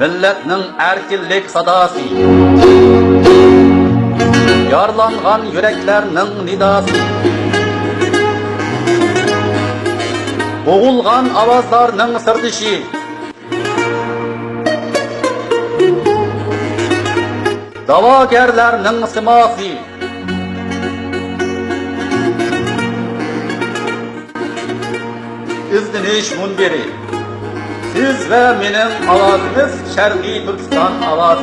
millatning erkinlik sadosi, yorlangan yuraklarning nidosi, bo'g'ilgan ovozlarning sirdishi, da'vogarlarning simosi, izlanish munbiri. Siz ve benim avazımız Şerqi Türkistan avazı.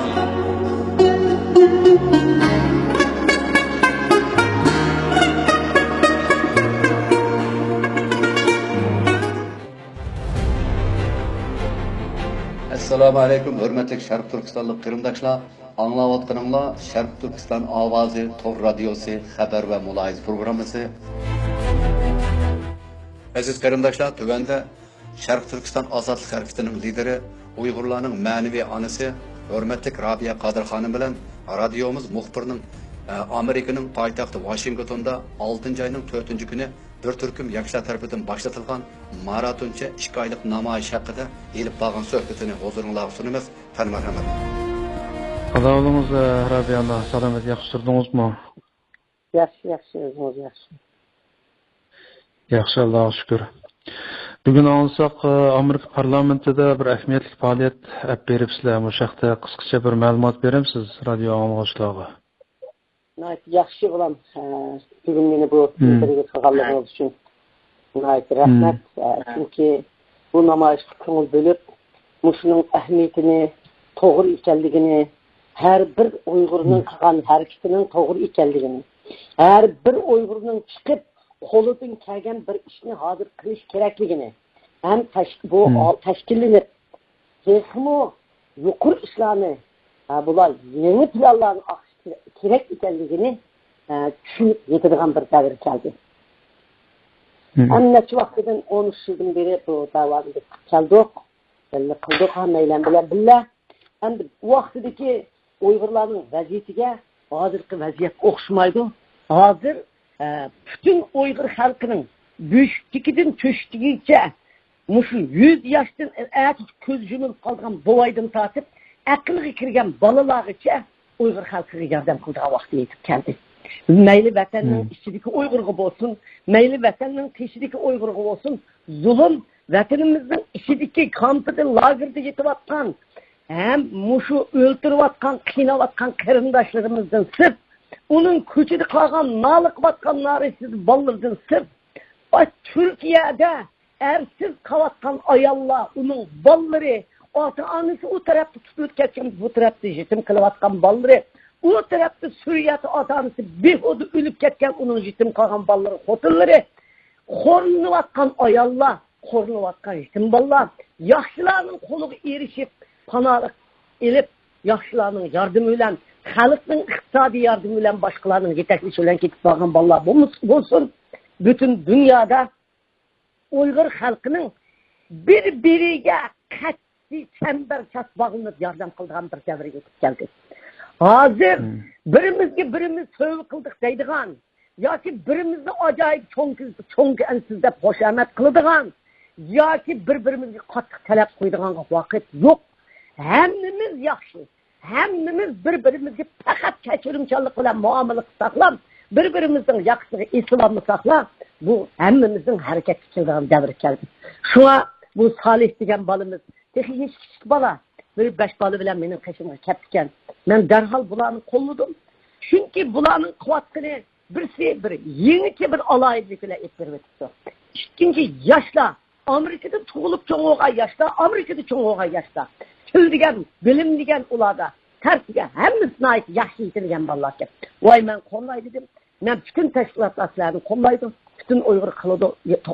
Assalamu alaikum, hürmetli Şarkı Türkistanlık kırımdaşlar. Anlavatqanımlar Şarkı Türkistan avazı, Tor Radyosu, haber ve mulayiz programısı. Aziz kırımdaşlar, tüvende Şarkı Türkistan Azadlık Hareketi'nin lideri, Uygurlarning manevi anısı, hürmetli Rabia Qadir Hanım bilen radyomuz muhbirinin Amerika'nın payitaxtı Washington'da 6. ayının 4. günü bir türküm yakışlar tarafından başlatılgan maratonca 2 aylık namoyish haqida elib bağın söhbetini huzurunuzga sunumuz. Tanmarhamat. Qadağılığınız Rabia Allah, salamet yaxşırdınız mı? Yaxşı, özünüz yaxşı. Yaxşı, Allah'a şükür. Bugün alsak Amerika parlamentida bir ahamiyatli faoliyat olib beribsizlar. Bu haqda qisqacha bir ma'lumot beramsiz radio anglag'uchilarga? Yaxshi bo'lam. Bugun meni bu intervyu qilganligingiz uchun rahmat. Chunki bu namoyishga ko'ngil bo'lib, mushuning ahamiyatini, to'g'ri ekanligini, har bir Uyg'urning qilgan harakatining to'g'ri ekanligini, har bir Uyg'urning chiqib qo'lidan kelgan bir ishni hozir qilish kerakligini ham bu tashkillanib texmo yuqori ishlarni bular yangi planlarni kerak ekanligini tushunib yetadigan bir davr keldi. Necha vaqtdan 13 yildan beri bu davoni keldik, qildik hammaylar bilan birga. Endi bu vaqtdagi Uyg'urlarning vaziyatiga hozirgi vaziyat o'xshamaydi. Hozir bütün Uygur halkının büyüklükten çöştüğüce muşu 100 yaştan köz yumulup kalgan boğaydan tartıp akılga kirgen balalarıca Uygur halkına yardım kıldığı vakti yetip geldi. Meyli vatanın içindeki Uygur'u olsun, meyli vatanın dışındaki Uygur'u olsun, zulüm vatanımızın içindeki kampıda, lagırda yetip atkan, hem muşu öldürüp atkan, kıynav atkan karındaşlarımızdan sırf onun küçüğü kalkan, nalık batkan naresiz ballardan sırf Türkiye'de ersiz kavatkan ayalla onun balları, ata-anası o tarafta tutup geçken bu tarafta jetim kılıvatkan balları, o tarafta Suriye'de ata-anası behudu ölüp geçken onun jetim kalkan balları, hotelleri, kornuvatkan ayalla, kornuvatkan jetim ballar, yaşlıların kolu erişip, panalık elip, yaşlıların yardımıyla, halkın iqtisadi yardımı ile başkalarının yetekli olan ketip bağın ballar olsun. Bütün dünyada Uygur halkının birbiriyle katli çember çat bağlanıp yardım kıldığın bir devre yetip geldi. Hazır birimiz sövü kıldık deydiğen, ya ki birimizi acayip çoğun ensizde hoşamet kıldığın, ya ki birbirimizi katlı talep koyduğun vakit yok. Hemimiz yaxşı. Hemmimiz birbirimizga faqat kechirimchanlik bilan muomala qilsak, bir-birimizning yaxshisiga e'tiborni saqlab, bu hammamizning harakatga kelgan davr keldi. Shunga bu Salih degan bolamiz, hech kichik bola, bir 5 bola bilan mening qishimga kelgan. Men darhol bularni qo'lladim. Chunki bularning quvvatini birsi bir yangi bir alaylik bilan ettiribdi. Ikkinchi yoshlar, Amerikada tug'ilib cho'ng bo'lgan yoshlar, Amerikada cho'ng bo'lgan yoshlar. Tül degan, bilim degan ularda tartiga hammasini aytib yaxshi yetilgan bolalarga. Voy men qo'llaydi dedim. Men bütün tashkilotlarni qo'llaydim. Bütün Uyg'ur qiladi,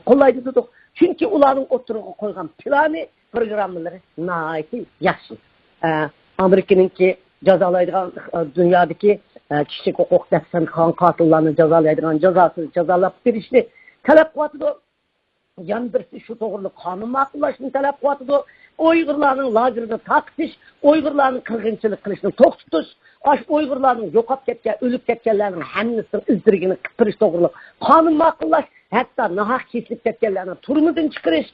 qo'llaydi dedik. Chunki ularning o'tiriga qo'ygan plani, programmalari nihoyatda yaxshi. Amerikaningki jazolaydigan dunyodagi kishilik huquq dafsan qotillarni jazolaydigan jazosiz jazolab berishni talab qiladi. Yan birisi şu doğrulu kanun ma'qullashni talab qiladi. Uyg'urlarning lagerida taqtish, Uyg'urlarning qirg'inchilik qilishni to'xtatish, Uyg'urlarning yo'qolib ketgan, o'lib ketganlarning hammasini izdirgini qilib to'g'ri qonun ma'qullash, hatto nahaq kesilib ketganlarni turmudan chiqarish,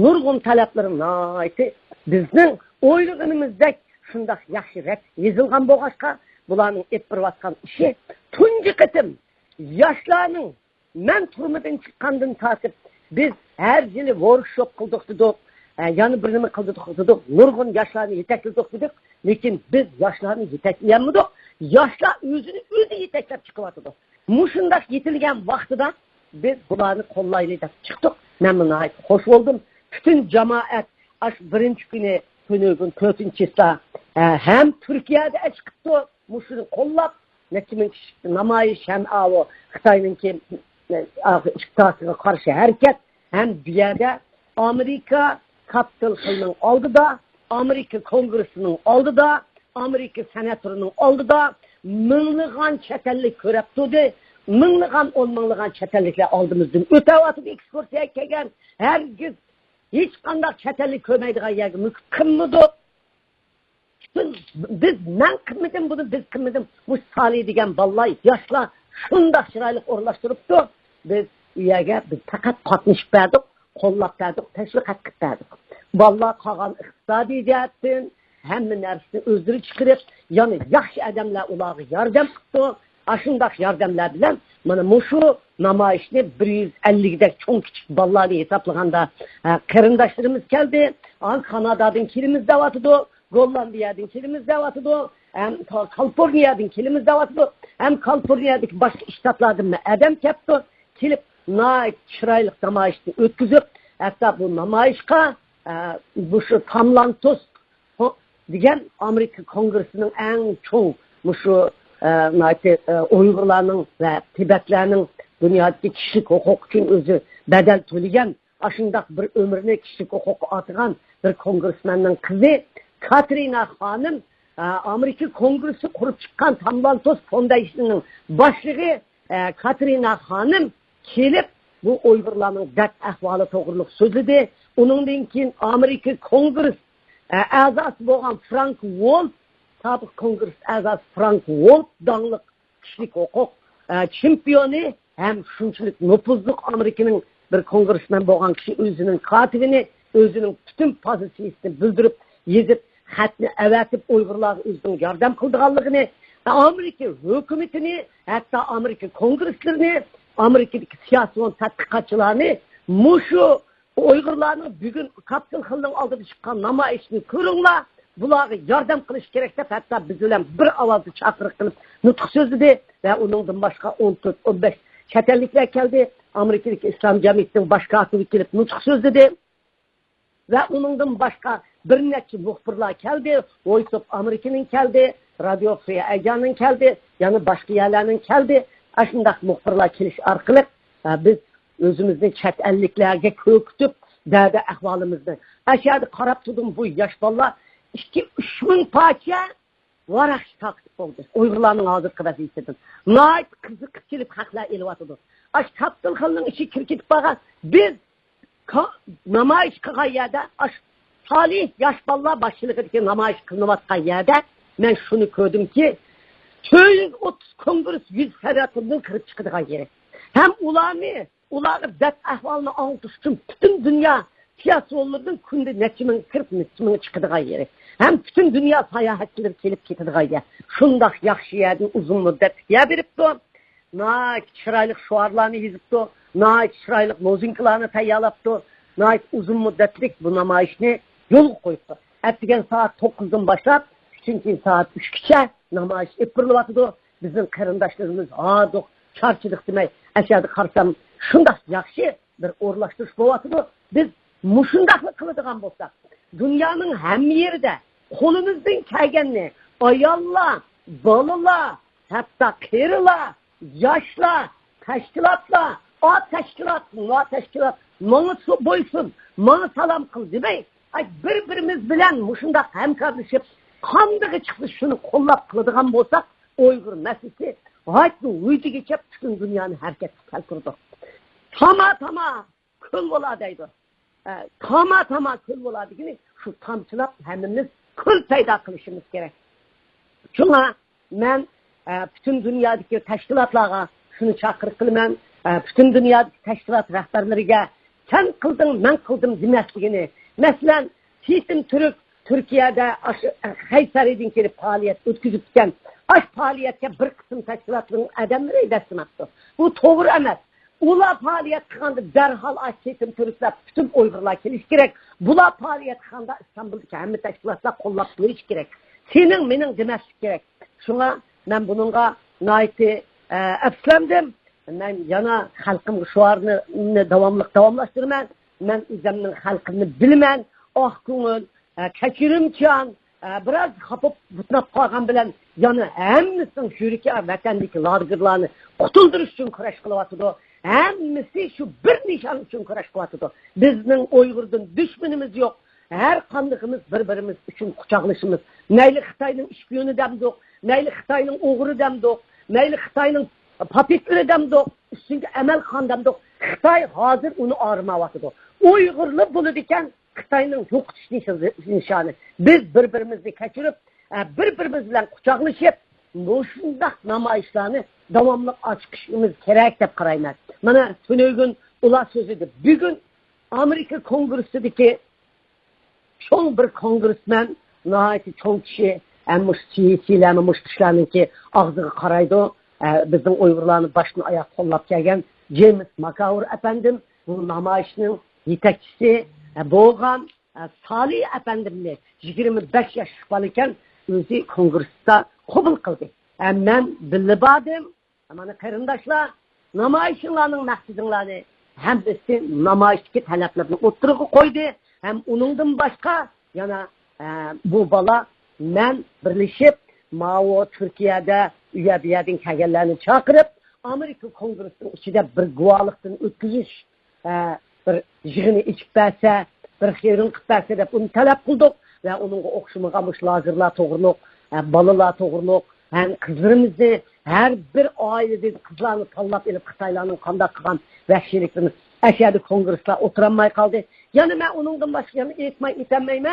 nurg'un talablarni bizning Oylığınımızdaki şundak yaxşı rep yazılgan boğaçka bulanın etpirip atkan işi tuncu kıtım yaşlarının men turmadan çıkkandın tartip biz her yılı workshop kıldık dedik. Yani birini kıldık dedik. Nurgun yaşlarını yetekledik dedik. Lekin biz yaşlarını yetekleyemedik. Yaşlar özünü yeteklep çıkıvatıdık. Muşundak yetilgen vaxtıda biz bularını kollaylı da çıktık. Ben buna ait hoş oldum. Bütün cemaat aş birinci günü günügün 4-cisi hem Türkiye'de çıktı. Muşunu kollap nekimin namayış hem o Xitay'nın ki çıktasına karşı hareket hem dünyada Amerika Kapitol Hill'nin aldıda, Amerika Kongresi'nin aldıda, Amerika Senatörünün aldıda minliğen çetellik körep tutdu. Minliğen olmanlığen çetellikle aldığımızdan ötevatı bir ekskursiya kegen herkes hiç kandak çetellik körmeydiğen yerge mümkün müdür? Biz ben kımmedim bunu biz kımmedim bu salih degen vallahi yaşla şunda şıraylık orlaştırıptı. Biz üyege biz fakat katmış verdik, kollap verdik, teşvik ettik verdik. Vallahi kalan iqtisadi cihetten hem nersini özdürü çıkırıp yani yaxşı adamlar ulağı yardım kıttı. Aşındak yardımlar bilen mana muşu namayişni 150'dek çoğun küçük ballarını hesaplaganda kırındaşlarımız geldi. Kanada'dan kilimiz davatıdı. Gollandiya'dan kilimiz davatıdı. Hem Kaliforniya'dan kilimiz davatıdı. Hem Kaliforniya'daki başka ştatlardan mı adam kepti. Kilip çıraylık namayişni ötküzüp hatta bu namayişka bu şu tamlantuz diyen Amerika Kongresi'nin en çoğu bu şu Uygurlarının ve Tibetlerinin dünyadaki kişilik hukuk için özü bedel töleyen aşındak bir ömrüne kişilik hukuk atıgan bir kongresmenin kızı Katrina Hanım Amerika Kongresi kurup çıkan Tamlantos Foundation'ın başlığı Katrina Hanım kelip bu Uygurlarının dert ahvalı doğruluk sözüdü. Onun için Amerika Kongresi azası boğan Frank Wolf Sabık Kongres azası Frank Wolf dağlık kişilik hukuk çempiyonu hem şunçuluk nüfuzluk Amerika'nın bir kongresmen boğan kişi özünün katibini, özünün bütün pozisyonunu bildirip, yazıp, hatni evetip Uygurlar özünün yardım kıldığanlığını, Amerika hükümetini, hatta Amerika kongreslerini, Amerika'daki siyasi tatbikatçılarını, muşu Uygurlarını bugün Kapitol Hill'nin aldığı çıkan namayişini kırınla, buları yardım kılış gerekse hatta biz öyle bir avazı çakırık kılıp nutuk sözü de ve onundan başka 14-15 çetellikler geldi. Amerika'daki İslam Cemiyeti'nin başka akıllı gelip nutuk sözü de ve onundan başka bir neçe muhbirler geldi. Voice of America'nın geldi. Radio Free Asia'nın geldi. Yani başka yerlerinin geldi. Aşındak muhbirler geliş arkalık biz özümüzün çetelliklerge köktüp derdi ahvalımızda. Aşağıda karab tudum bu yaş valla 2-3 parça varak takip oldu. Uygurlarının ağzı vaziyetidir. Nait kızı kıçılıp haklar elvatıdır. Aş Kapitol Hill'nin içi kirkitip bağa biz namayış kığa yerde aş salih yaş valla başçılıkdaki namayış kılınıvatkan yerde ben şunu gördüm ki 230 kongres 100 federasyondan kırıp çıkıdığan yeri. Hem ulanı dert ahvalını altıştım bütün dünya siyasonlardan kunde neçimin kırp neçimin çıkıdığan yeri. Hem bütün dünya sayahatçileri gelip gittiğin yeri. Şundak yaxşı yerden uzun müddet ya veripti. Naik çıraylık şuarlarını yazıptı. Naik çıraylık mozinkalarını tayyalaptı. Naik uzun müddetlik bu namayişini yol koyuptu. Ertegen saat 9'dan başlap, çünkü saat 3'e namayiş epirlivatıdı. Bizim kırındaşlarımız ağadık, çarçılık demey. Aşağıda karsam şundak yaxşı bir orlaştırış bovatıdı. Biz muşundaklı kılıdığan bolsak. Dünyanın hem yerde kolumuzdan kelgenini ayalla, balıla, hatta kırıla, yaşla, teşkilatla, teşkilat, mana boysun, mana salam kıl demey. Birbirimiz bilen muşundak hem kardeşip kandığı çıktı şunu kollap kılıdığan bolsak Uygur meselesi hatta uydu geçip bütün dünyanın herkes kalkırdı. Tama kıl oladaydı. Tama kıl oladı gibi şu tamçılap hemimiz kıl peyda kılışımız gerek. Çünkü ben bütün dünyadaki teşkilatlara şunu çakırık kılmam, bütün dünyadaki teşkilat rehberlerine sen kıldın, ben kıldım demesligini. Mesela Sisim Türk Türkiye'de Kayseri'den gelip faaliyet ötküzüpken aş faaliyetke bir kısım teşkilatların adamları destinatı. Bu doğru emez. Ula faaliyet kılandı derhal aş seçim turistler bütün Uygurlar geliş gerek. Bula faaliyet kılandı İstanbul'daki hem teşkilatlar kollap duyuş gerek. Senin benim demeslik gerek. Şuna ben bununla naiti efslendim. Ben yana halkım şuarını davamlaştırman. Ben izleminin halkını bilmen. Oh künül, keçirimçan, biraz kapıp butnap kalgan bilen yana hemmisin şüriki vatandaki largırlarını kutulduruş için kuraş kılıvatıdı. Hemmisi şu bir nişan için kuraş kılıvatıdı. Bizning Uygur'dan düşmanımız yok. Her kanlığımız birbirimiz için kucaklaşımız. Neyli Xitayning işbiyonu demdik, neyli Xitayning oğru demdik, neyli Xitayning papitleri demdik, üstünde emel kan demdik. Xitay hazır onu armavatıdı. Uygurlu bunu diken Xitayning yok nişanı. Biz birbirimizi keçirip, birbirimizle kucaklaşıp, bu şundak namayışlarını devamlı açıkışımız gerek de qarayman. Mana tünögün ula sözüdür. Bugün Amerika Kongresi'deki çoğun bir kongresmen, nihayeti çoğun kişi, emmiş siyasiyle, emmiş kişilerinin ağzını qaraydı. Bizim Uygurların başını ayak kollap gelgen James McGovern efendim, bu namayışının yetekçisi boğan Salih efendimle 25 yaş balıken özü kongresde kabul kıldı. Ben bilbadım, ama kırındaşlar, namayışınlarının məqsidinlerini hem de namayıştaki taleplerini oturuğa koydu. Hem onundan başka yana bu bala men birleşip Mao Türkiye'de üyebiyedin kəgellerini çakırıp Amerika Kongresi'nin içinde bir guvalıktan ötküzüş bir jığını içip verse bir xeyrin kıtverse de bunu talep kıldık ve onun okşumu kamış lazırlar toğırlık, balılar toğırlık hem kızlarımızı her bir ailede kızlarını tallap edip Xitaylarının kanda kılan vəhşiliklerini eşyada kongresler oturanmay kaldı. Yani ben onundan başka yanı itenmeyim.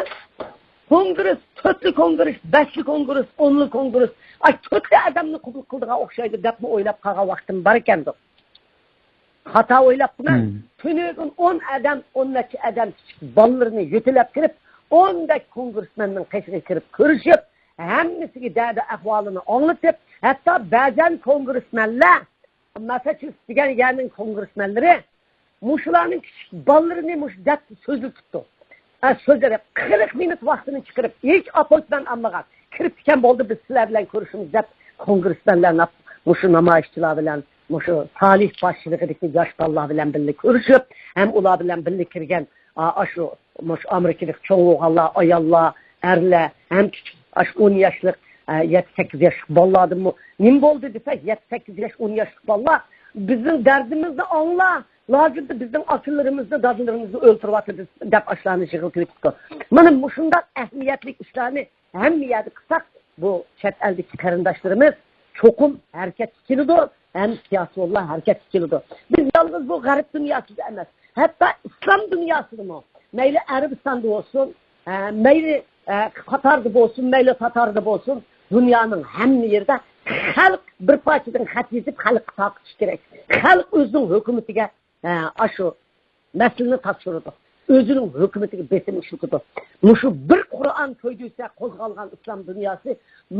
Kongres, tötlü kongres, beşli kongres, onlu kongres. Ay tötlü adamını kubul kıldığa okşaydı. Dep mi oylap kağa vaktim barken de. Hata oylap mı? Tünüğün 10 adam, 10'daki adam ballarını yütülep kirip, 10'daki kongresmenin keşke kirip kırışıp, hemmisini derdi ahvalını anlatıp, hatta bazen kongresmenler, Massachusetts diyen yerinin kongresmenleri, muşularının ballarını muşdet sözü tuttu. Sözleri 40 minut vaktini çıkarıp, hiç apoytman anlagan, kirip diken boldu biz sizlerle görüşümüz dep, kongresmenlerle, muşu namayışçılar bilen, muşu talih başçılıkdaki yaş ballar bilen birlik görüşüp, hem ular bilen birlik kirgen, aşu, muş Amerika'daki çoğu Allah, ayallah, erle, hem küçük, aş 10 yaşlık, 7-8 yaş balladım mı? Nim boldu desek 7-8 yaş 10 yaşlık ballar, bizim derdimizi anla. Lazımdı bizim asıllarımızda, dadılarımızı öldürüp atı dep aşlarını şıkıltı tuttu. Benim bu şundak ehmiyetlik işlerini hem miyadi kısak bu çet eldeki karındaşlarımız çokum hareket ikilidir hem siyasi olan hareket ikilidir. Biz yalnız bu garip dünyası demez. Hatta İslam dünyası mı? Meyli Arabistan'da olsun, meyli Katar'da olsun, meyli Tatar'da olsun dünyanın hem yerde halk bir parçadan hat yazıp halk takıtış gerek. Halk özünün hükümetiyle aşı meselini tasvirledi. Özünün hükümetiyle besin işledi. Muşu bir Kur'an köydüyse kozgalgan İslam dünyası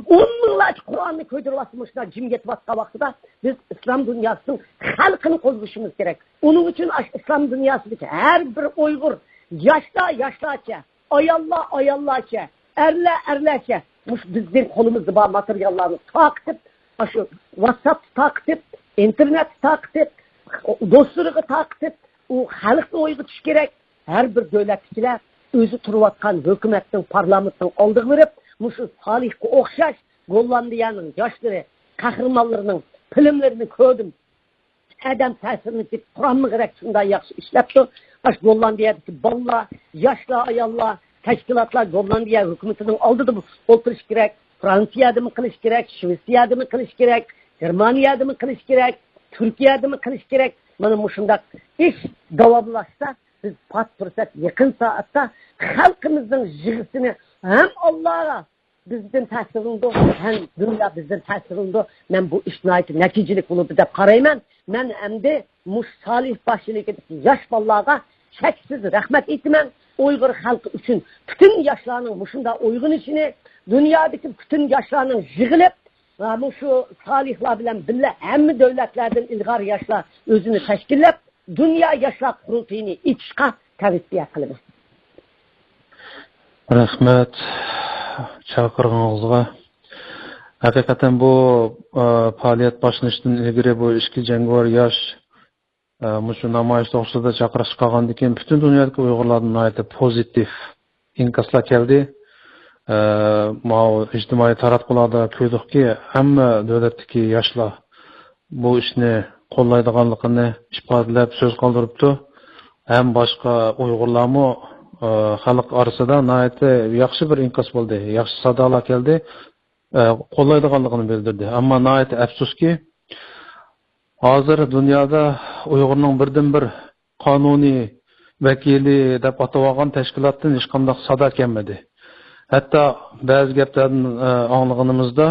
10 milyar Kur'an'ı köydürülasmışlar cimiyet vatka vaxtıda biz İslam dünyasının halkını kozguşumuz gerek. Onun için İslam dünyasındaki her bir Uygur yaşlaça, ayallah erleçe bizim kolumuzda bağ materyallarını takip, WhatsApp takip, internet takip, dostluğu takip, o halkla oygutiş gerek. Her bir devletkiler özü turuvatkan hükümetin, parlamentin aldığı verip, muşu salihki okşaş, Gollandiyanın yaşları, kahramanlarının filmlerini kördüm. Adam təsirini deyip, Kur'an'ı gerek şundan yaxşı işlepti. Gollandiyadaki balla, yaşlı ayallar, teşkilatlar Gollandiya hükümetinin aldığı bu oturuş gerek. Fransiyada mı kılış gerek, Şvetsiyada mı kılış gerek, Germaniyada mı kılış gerek, Türkiye'de mi kılış gerek. Bana muşundak iş davamlaşsa, biz pat fırsat yakın saatte halkımızın jığısını hem Allah'a bizden təsirinde, hem dünya bizden təsirinde, ben bu iş neticelik bunu bir de qarayman. Ben hem de muş salih başçılık edip yaş ballağa çeksiz rahmet etmem. Uyghur halkı için bütün yaşlarının şunda uyg'unishini dünyadaki bütün yaşlarının yig'ilib va şu salihlar bilan birga hamma davlatlardan ilg'or yoshlar o'zini tashkillab Dünya Yaşlar Qurultayini içqa tavsiya qilaman. Rahmat chaqirganingizga. Haqiqatan bu faoliyat boshlanishdan ilgari bu ishki jangovar yosh mushu namoyish to'g'risida chaqirish qilgandan keyin butun dunyodagi Uyg'urlardan pozitiv inkaslar keldi. İctimai taratqularda ko'rdikki, hamma davlatdagi yoshlar bu ishni qo'llaydiganligini ifodalab so'z qoldiribdi. Ham boshqa Uyg'urlarmi xalq orasida yaxshi bir inkas bo'ldi, yaxshi sadolar keldi, qo'llaydiganligini bildirdi. Ammo afsuski, hozir dunyoda Uyg'urning birdan-bir qonuniy vakili deb atalgan tashkilotdan hech qanday sado kelmadi. Hatto ba'zi gaplardan anlaganimizda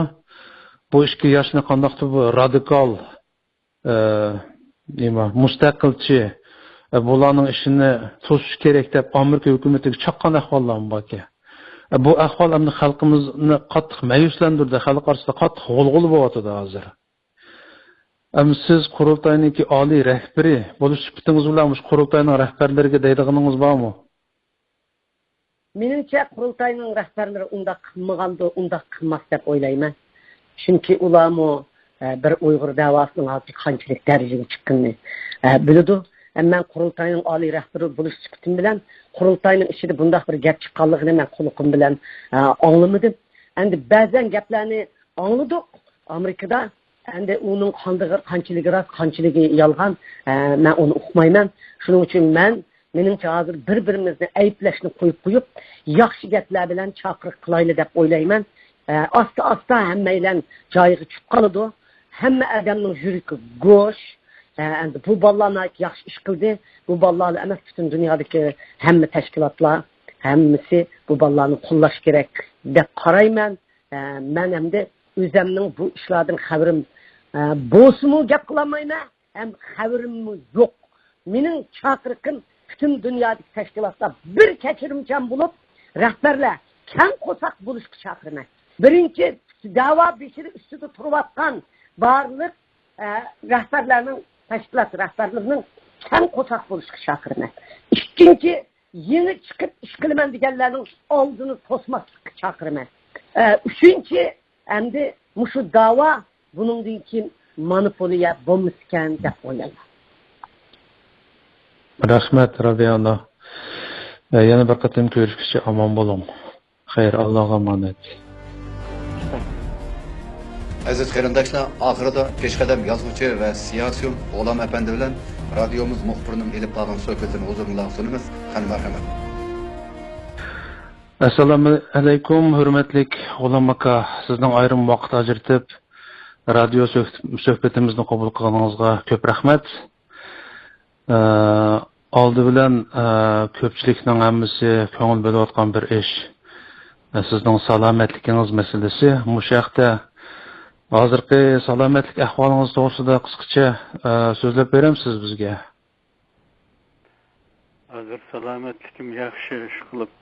bu ishga yoshni qandaqdir bu radikal mustaqilchi bularning ishini to'sish kerak deb Amerika hukumatiga chaqqan ahvollar bor ekan. Bu ahvol hamda xalqimizni qattiq mayuslantirdi, xalq orasida qattiq g'ulg'ul bo'lyapti hozir. Siz qurultayniki oliy rahbari bo'lish sifatingiz bilan qurultayning rahbarlariga deydiganingiz bormi? Menimcha qurultayning rahbarlari unda qilmaganda unda qilmas deb o'ylayman. Chunki ularmi bir Uyg'ur davosining hozir qanchalik darajaga chiqqanini biladi. Men qurultayning oliy rahbari bo'lish sifatim bilan qurultayning ishida bunday bir gap chiqqanligini men quloqim bilan anglamadim. Endi ba'zan gaplarni angladik Amerikada. Endi uning qanchiligi rost, qanchiligi yolg'on, men uni uqmayman. Shuning uchun menimcha hozir bir-birimizni ayblashni qo'yib, yaxshi gaplar bilan chaqiriq qilayli deb o'ylayman. Asta hammaylar joyiga tushib qoladi. Hamma odamning yuragi go'sh. Endi bu bolalarni yaxshi ish qildi. Bu bolalarni emas, butun dunyodagi hamma tashkilotlar, hammasi bu bolalarni qo'llash kerak deb qarayman. Men hamda o'zimning bu ishlardan xabarim bo'lsa-mu gap qilmayman, ham xabarim yo'q. Mening chaqiriqim bütün dünyadaki teşkilatlar bir keçirimchan bulup rahberler keng qo'saq bo'lishga chaqiraman. Birinchi da'vo beshiri ustida turayotgan barliq rahberlarning tashkilot rahberlarining keng qo'saq bo'lishga chaqiraman. Ikkinchi yeni chiqib ish qilaman deganlarning oldini to'smaslikka chaqiraman. Uchinchi endi mushu da'vo buningdan keyin monopoliya bo'lmaskan deb o'ylayman. Rahmat Rabiyana. Yana bir qatim ko'rishguncha omon bo'ling. Xayr, Allohga emanet. Aziz qarindoshlar, oxirida peshqadam yozuvchi va siyosiyum G'ulom Efendi bilan radiomiz muxbirining elib qolgan suhbatini huzurunizga sunamiz. Qani marhamat. Assalomu alaykum, hurmatli G'ulom aka. Sizning ayrim vaqt ajratib radio suhbatimizni qabul qilganingizga ko'p rahmat. Oldi bilan ko'pchilikning hammasi ko'ngil bo'layotgan bir ish. Sizning salomatligingiz masalasi. Mushaqda hozirgi salomatlik ahvolingiz to'g'risida qisqacha so'zlab beramsiz bizga? Hozir salomatligim yaxshi, ish qilib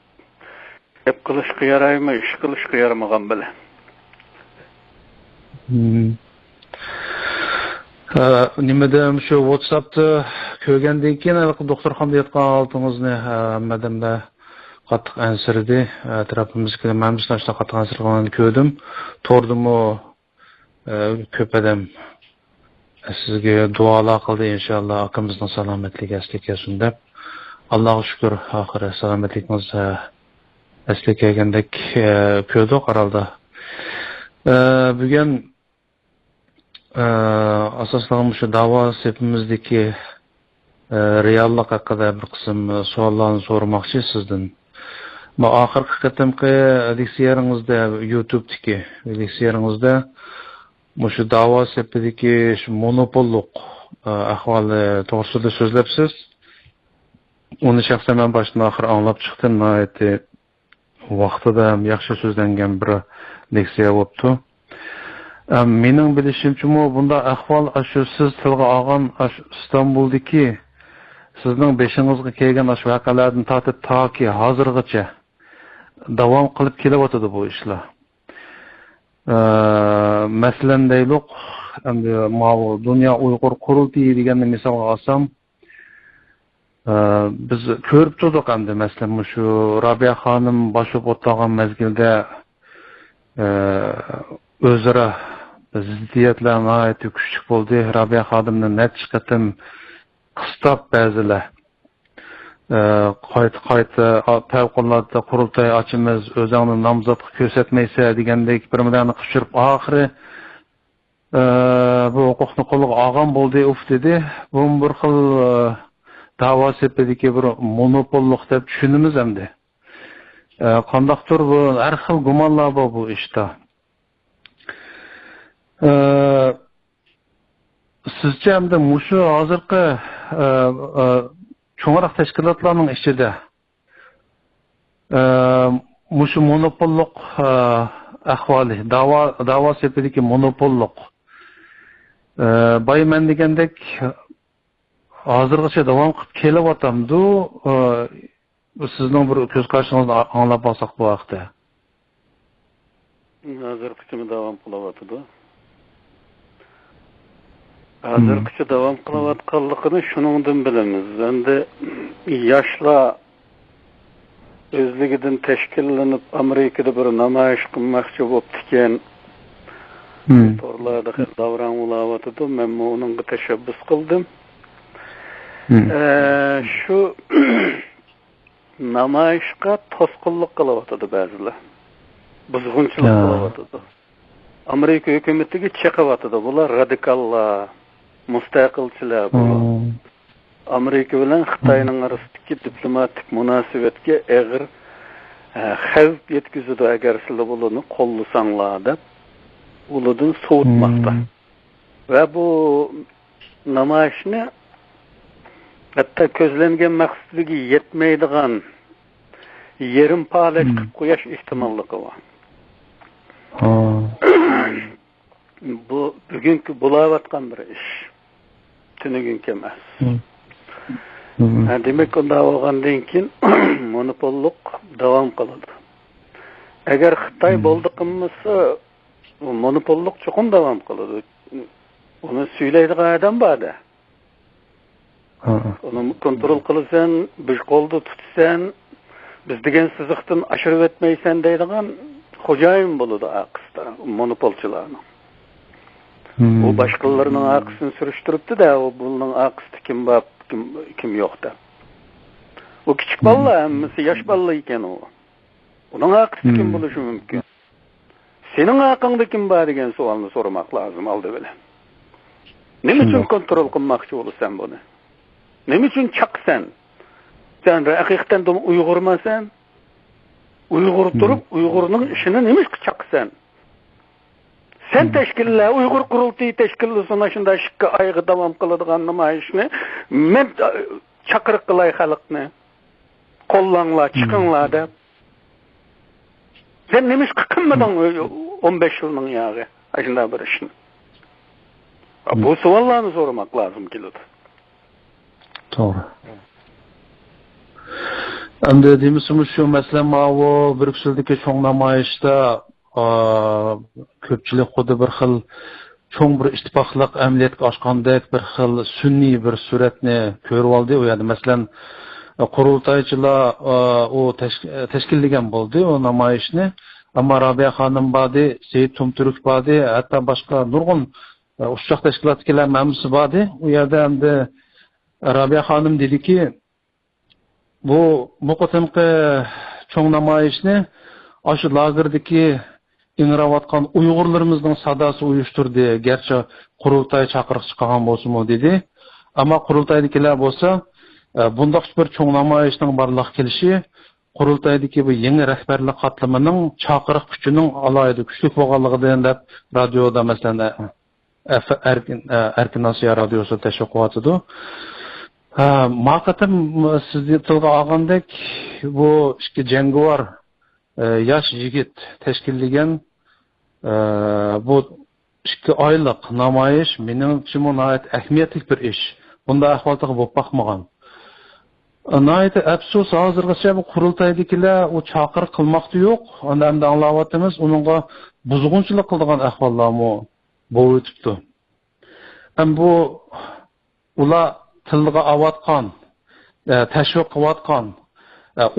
gap qilishga yaraymi, ish qilishga yaramagan bilan. Nimada shu WhatsAppda ko'rgandan keyin doktorxonada yotgan oltingizni hammadamda qattiq ansirdi. Atrofimizga mamlashda qattiq ansirganini ko'rdim. To'rdimi ko'p odam sizga duolar qildi, inshaalloh akamizning salomatligi asli kelsin deb. Allohga shukr, oxiri salomatligingiz asli kelgandek ko'rdik oralda. Bugun asosan shu da'vo sepimizdagi reallik haqida bir qism savollarni so'ramoqchi sizdan. Bu oxirgi qatimqi leksiyaringizda YouTube'dagi leksiyaringizda shu da'vo sepidagi monopollik ahvoli to'g'risida so'zlabsiz. Uni shaxsan men boshdan oxir anglab chiqdim. Vaqtida yaxshi so'zlangan bir leksiya bo'libdi. Mening bilishimcha bunda ahvol shu siz tilga olgan İstanbul'daki sizning beshingizga kelgan ash voqealardan tortib toki hozirgacha davom qilib kelyotadi bu ishlar. Masalan deylik, endi ma'lum Dunyo Uyg'ur qurultiyi deganni misol olsam, biz ko'rib turdik endi masalan shu Robiya xonim boshib o'tgan mezgilda o'zaro ziddiyatlar nihoyat kuchli bo'ldi. Robiya xonimni necha qatim qistab ba'zilar qayta favqulodda qurultay ochimiz, o'zingni nomzodga ko'rsatmaysa degandek bir bilan qishirib oxiri bu huquqni qo'lga olgan bo'ldi, uf dedi. Bu bir xil da'vo sepidagi bir monopollik deb tushunamiz endi. Qandaqdir bu har xil gumonlar bor bu ishda. Sizcha endi mushu hozirgi cho'ngroq tashkilotlarning ichida mushu monopollik ahvoli, da'vo sepidagi monopollik bayman degandek hozirgacha davom qilib kelyapti. Sizning bir ko'z qarshingizni anglab olsak bu vaqtda. Hozirgacha davom qilyapti. Hozirgacha davom qilayotganligini shuningdan bilamiz. Endi yoshlar o'zligidan tashkillanib Amerikada bir namoyish qilmoqchi bo'libdi ekan. Torlarda davron bo'layotdi. Men bunga tashabbus qildim. Shu namoyishga to'sqinlik qilyapti ba'zilar. Buzg'unchilik qilyapti. Amerika hukumatiga chiqyapti. Bular radikallar, mustaqilchilar bular. Amerika bilan Xitoyning orasidagi diplomatik munosabatga og'ir xavf yetkazadi agar sizlar bularni qo'llasanglar deb ulardan so'utmoqda. Va bu namoyishni hatta ko'zlangan maqsadiga yetmaydigan yerim palat qilib qo'yish ehtimolligi bor. Bu bugungi bo'layotgan bir ish. Tunugunki emas. Demak, unda bo'lgandan keyin monopollik davom qiladi. Agar Xitoy bo'ldi qilmasa, monopollik cho'qin davom qiladi. Uni suylaydigan odam borda. Uni kontrol qilsan, bir qo'lda tutsan, biz degan siziqdan oshirib o'tmaysan deydigan xo'jayin bo'ladi aqsda, monopolchilarning. U boshqalarning aqsini surishtiribdi-da, u bunning aqsida kim bor, kim yo'q deb. U kichik bolalar, hammasi yosh bolalar ekan u. Uning aqsida kim bo'lishi mumkin? Sening aqingda kim bor degan savolni so'ramoq lozim oldi bilan. Nima uchun kontrol qilmoqchi bo'lasan buni? Nima uchun chaqsan? Sen haqiqatan Uyg'urmasan? Uyg'ur turib, Uyg'urning ishini nima qilib chaqsan? Sen tashkillar, Uyg'ur qurultiyi tashkillasini shunda shikka oyga davom qiladigan namoyishni men chaqiriq qilay xalqni. Qo'llanglar, chiqinglar deb. Sen nima qilmading 15 yilning yog'i shunda bir ishni? Bu savollarni so'ramoq lozim keladi. To'g'ri. Endi demisimiz shu masalan bu Bryusseldagi cho'ng namoyishda ko'pchilik xuddi bir xil cho'ng bir ittifoqliq amaliyotga oshgandek bir xil sunniy bir suratni ko'rib oldi. U yerda masalan qurultaychilar u tashkillagan bo'ldi u namoyishni. Ammo Robiya xonim bordi, Seyit Tumturuk bordi, hatto boshqa nurg'un ushchoq tashkilotchilar mamlisi bordi. U yerda endi Robiya xonim dediki, bu qatimqi cho'ng namoyishni shu lagerdagi ingrayotgan Uyg'urlarimizning sadosi uyushtirdi. Garchi qurultay chaqiriq chiqqan bo'lsa-mu dedi. Ammo qurultaydagilar bo'lsa, bundoq bir cho'ng namoyishning barliq kelishi qurultaydagi bu yangi rahbarlik qatlamining chaqiriq kuchining alohida kuchli bo'lganligidan deb radioda masalan Erkin Osiyo radiosi tashviq qilyotdi. Maqatim sizni tilga olgandek bu ikki jangovar yosh yigit tashkillagan bu 2 oylik namoyish meningcha nihoyat ahamiyatli bir ish. Bunda ahvolda bo'lib boqmagan. Nayeti afsus hozirgacha bu qurultaydagilar u chaqir qilmoqda yo'q. Endi anglayapmiz, uningga buzg'unchilik qiladigan ahvollarmi bo'yitibdi. Ham bu ular tilga avatgan, tashviq qilayotgan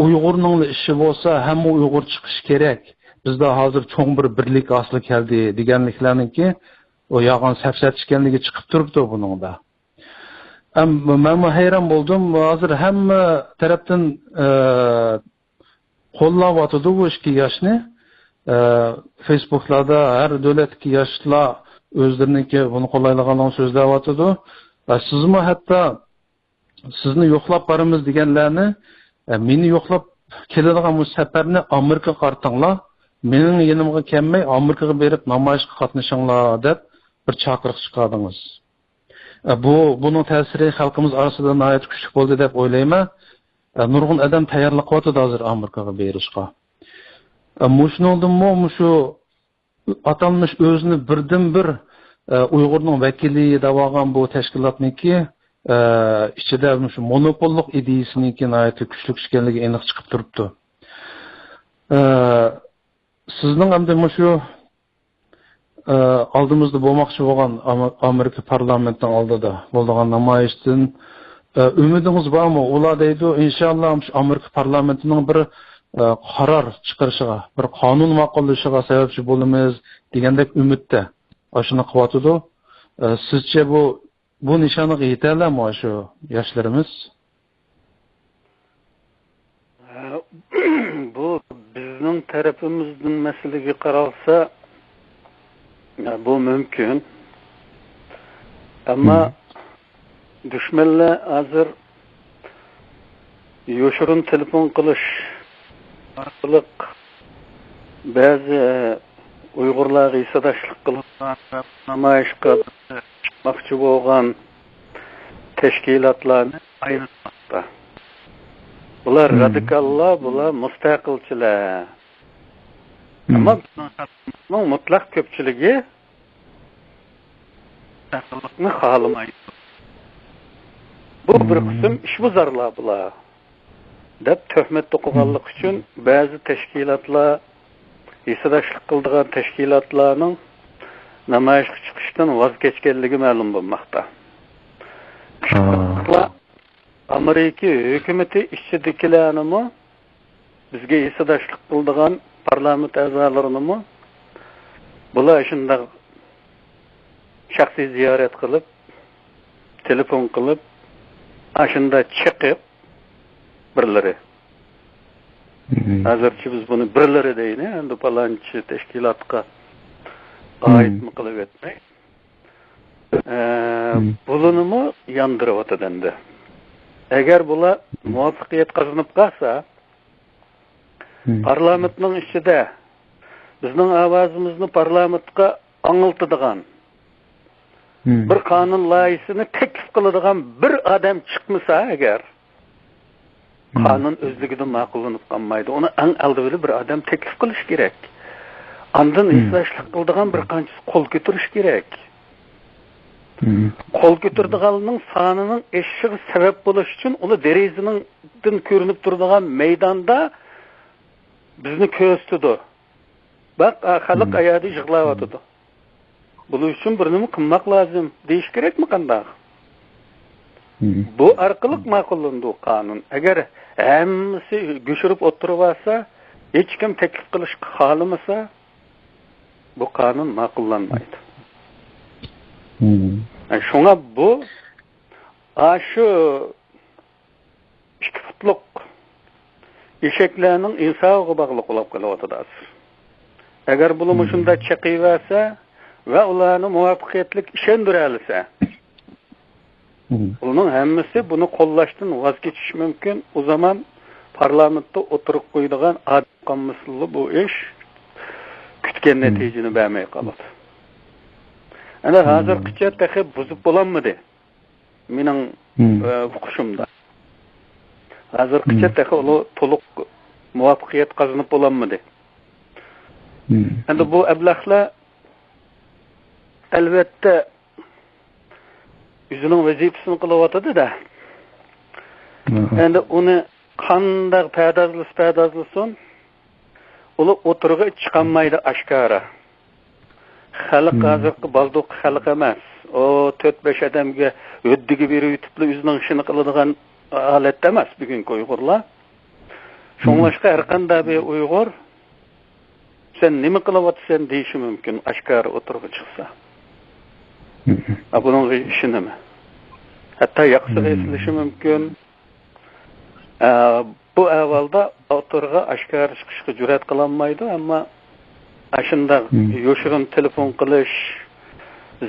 Uyg'urning ishi bo'lsa, hamma Uyg'ur chiqish kerak. Bizda hozir cho'ng bir birlik asli keldi deganliklarniki o yolg'on safsatishganligi chiqib turibdi buningda. Men hayron bo'ldim, hozir hamma tarafdan qo'llayotdi bu ikki yoshni. Facebooklarda har davlatdagi yoshlar o'zlariniki buni qo'llaydiganlarni so'zlayotdi. Sizmi hatto sizni yo'qlab boramiz deganlarni, meni yo'qlab keladigan bu safarni Amerikaga qartinglar. Mening yanimga kelmay Amerikaga berib namoyishga qatnashinglar deb bir chaqiriq chiqardingiz. Bunun ta'siri xalqimiz orasida nihoyat kuchli bo'ldi deb o'ylayman. Nurg'un odam tayyorlik qilyapti hozir Amerikaga berishga. Mushnodimmo mushu atalmış o'zini birdan-bir Uyg'urning vakili deb olgan bu tashkilotniki ichida shu monopollik ideyasiniki nihoyat kuchli ekanligi aniq chiqib turibdi. Sizning hamda shu oldimizda bo'lmoqchi bo'lgan Amerika parlamentining oldida bo'lgan namoyishdan umidingiz bormi? Ular deydi, inshaalloh Amerika parlamentining bir qaror chiqarishiga, bir qonun ma'qullashiga sababchi bo'lamiz degandek umidda. Shuni qilyotdi. Sizcha bu nishonga yetalarmi shu yoshlarimiz? Bu bizning tarafimizdan masalaga qaralsa bu mümkün. Ama düşmanlar hazır yoşurun telefon qilish orqali bazı Uyg'urlarga hisodaşlik qilgan namoyish qilmoqchi bo'lgan tashkilotlarni aynitmoqda. Bular radikallar, bular mustaqilchilar. Ama bunun mutlaq ko'pchiligi mustaqillikni xohlamaydi. Bu bir qism ishbuzarlar bular deb tuhmat to'qiganlik uchun ba'zi tashkilotlar hisodaşlik qildigan tashkilotlarning namoyishga chiqishdan voz kechganligi ma'lum bo'lmoqda. Amerika hukumati ishchidagilarni bizga hisodaşlik qildigan parlament a'zolarini bular shunday shaxsiy ziyorat qilib, telefon qilib, ashunda chiqib birlari. Hozircha biz buni birlari deyni, endi palanchi tashkilotga oidmi qilib etmay. Bulunimi yandırıb atadandı. Eğer bular muvaffaqiyat qazanıb qalsa, parlamentning içinde bizning avazimizni parlamentga anıltıdığan bir qonun loyihasini teklif qiladigan bir adam chiqmasa agar qonun o'zligidan ma'qullanib qolmaydi. Uni eng avvalo bir adam teklif qilish kerak. Ondan islashlik qiladigan bir qancha qo'l ko'tarish kerak. Qo'l ko'tardiganning sonining eshishi sabab bo'lish uchun uni derazadan ko'rinib turadigan maydonda bizni ko'rsatdi. Bak xalq ayadi yig'layotdi. Buning uchun bir nima qilmoq lozim deyish kerakmi qanday? Bu orqali ma'qullandi qonun. Agar hammasi go'shirib o'tirib olsa, hech kim taklif qilishni xohlamasa, bu qonun ma'qullanmaydi. Şuna bu şu 2 futluq eşeklerinin insafıga bağlı qolab qalayotidir. Agar bunu shunda chiqaversa va ularni muvaffaqiyatli ishondira olsa, uning hammasi buni qo'llashdan voz kechish mumkin. O zaman parlamentda o'tirib qo'ydigan adqonmislli bu ish kutgan natijani bermay qoladi. Ana hozirgacha taxi buzib bo'lanmadi. Mening o'qishimda. Hozirgacha taxi uni to'liq muvaffaqiyat qozonib bo'lanmadi. Endi bu ablahlar albatta o'zining vazifasini qilyotdi-da. Endi uni qanday pədazlısın, ulu oturğu çıxanmaydı aşkara. Xalq hazırki balduq xalq emas. O 4-5 adamga öddigi berib yutibli özünün işini qiladigan holat emas bugungi Uyg'urlar. Şoňlaşqa her qanday bir Uyg'ur sen nima qilyapsan deyishi mumkin aşkara oturğu chiqsa. Bunun işi nima? Hatta yaqsı esilishi mumkin. Bu avvalda oturğu aşkara chiqishga jur'at qilinmaydi, ammo aşında yoşurun telefon qilish,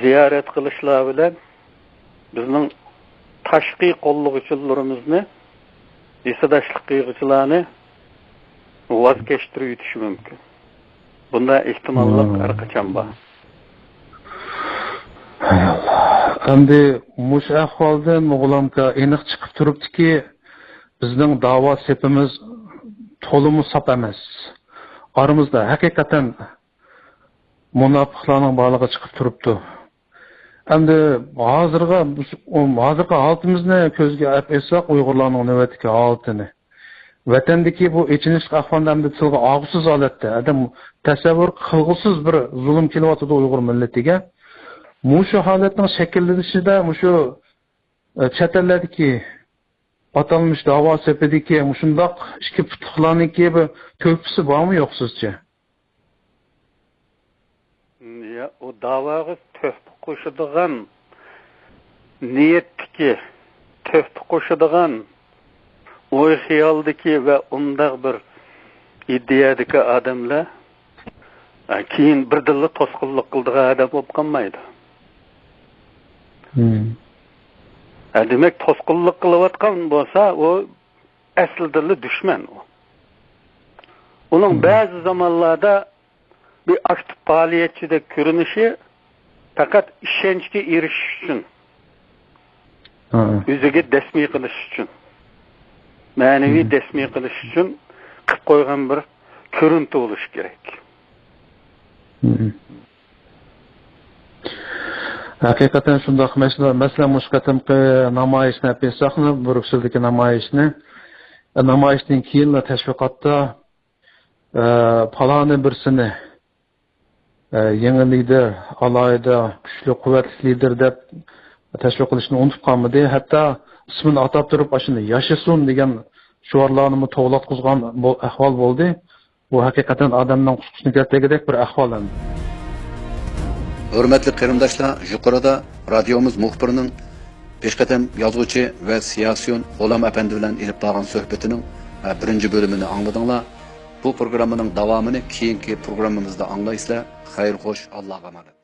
ziyaret qilishlar bilan bizning tashqi qo'llovchilarimizni, isadashlik qilguvchilarni voz kechtirib yutishi mumkin. Bunda ehtimollar har qachon bor. Endi mush ahvoldan o'g'limga aniq chiqib turibdiki, bizning da'vo sepimiz to'liq sap emas. Aramızda hakikaten munofiqlarning borligi chiqib turibdi. Endi hozirgi holatimizni ko'zga olsak, Uyg'urlarning navbatdagi holatini, vatandagi bu ichinishli ahvolda endi tilga og'siz holatda, adam tasavvur qilg'usiz bir zulm kelyapti Uyg'ur millatiga. Mushu holatning shakllanishida mushu chet ellardagi atalmış dava sepedeki şundaq iki putuqlarniki bir köpüsü var mı yok sizce? Ya o davaga töhpü qoşudigan niyetdiki töhpü qoşudigan oy xiyaldaki ve undaq bir ideyadaki adamlar keyin birdilla tosqinlik qildigan adam bo'lib qolmaydi. Demek tosqinlik qilayotgan bo'lsa, o aslida düşman o. Onun bazı zamanlarda bir aktif faaliyetçide görünüşü fakat işençki erişiş için. Özüge desmi qilish için. Manevi desmi qilish için qilib qo'ygan bir ko'rinti bo'lish kerak. Hakikaten şundaq mesela muşqatimqi namoyishni yapsaqni, Brükseldeki namoyishdan keyin tashviqotda falani birsini yangi lider, alayda kuchli quvvatli lider deb tashviq qilishni unutib qolmadi. Hatto ismini atab turib, shuni yashasin degan shuarlarni to'g'latqizgan bu ahvol bo'ldi. Bu hakikaten adamning qushni keltirgidek bir ahvol. Hürmetli qarindoshlar, yuqorida radiomuz muxbirining peshqadam yozuvchi va siyosiyon G'ulom Apandi bilan ilib borgan suhbatining birinchi bo'limini angladinglar. Bu programmaning davomini keyingi programmamizda anglaysizlar. Xayr xo'sh, Allohga emanet.